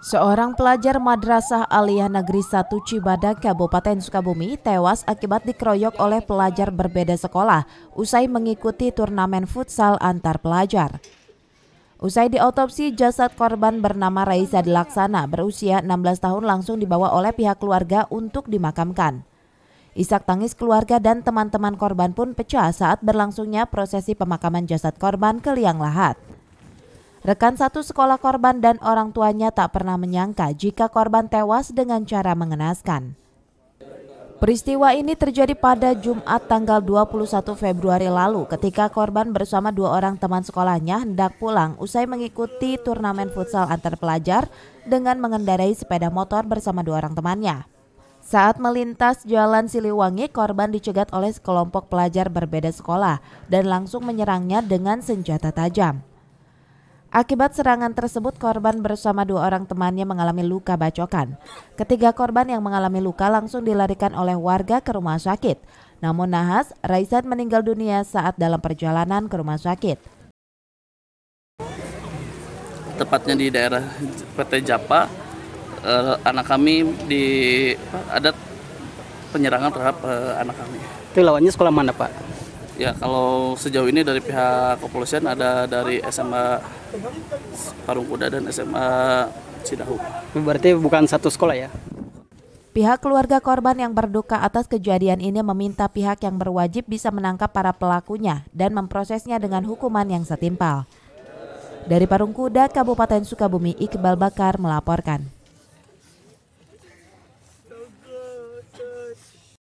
Seorang pelajar Madrasah Aliyah Negeri 1 Cibadak, Kabupaten Sukabumi tewas akibat dikeroyok oleh pelajar berbeda sekolah usai mengikuti turnamen futsal antar pelajar. Usai diotopsi, jasad korban bernama Raisa Dilaksana berusia 16 tahun langsung dibawa oleh pihak keluarga untuk dimakamkan. Isak tangis keluarga dan teman-teman korban pun pecah saat berlangsungnya prosesi pemakaman jasad korban ke liang lahat. Rekan satu sekolah korban dan orang tuanya tak pernah menyangka jika korban tewas dengan cara mengenaskan. Peristiwa ini terjadi pada Jumat tanggal 21 Februari lalu ketika korban bersama dua orang teman sekolahnya hendak pulang usai mengikuti turnamen futsal antar pelajar dengan mengendarai sepeda motor bersama dua orang temannya. Saat melintas Jalan Siliwangi, korban dicegat oleh sekelompok pelajar berbeda sekolah dan langsung menyerangnya dengan senjata tajam. Akibat serangan tersebut, korban bersama dua orang temannya mengalami luka bacokan. Ketiga korban yang mengalami luka langsung dilarikan oleh warga ke rumah sakit. Namun nahas, Raisa meninggal dunia saat dalam perjalanan ke rumah sakit. Tepatnya di daerah PT Japa, anak kami ada penyerangan terhadap anak kami. Itu lawannya sekolah mana, Pak? Ya, kalau sejauh ini dari pihak kepolisian ada dari SMA Parung Kuda dan SMA Cidahu. Berarti bukan satu sekolah ya? Pihak keluarga korban yang berduka atas kejadian ini meminta pihak yang berwajib bisa menangkap para pelakunya dan memprosesnya dengan hukuman yang setimpal. Dari Parung Kuda, Kabupaten Sukabumi, Iqbal Bakar melaporkan.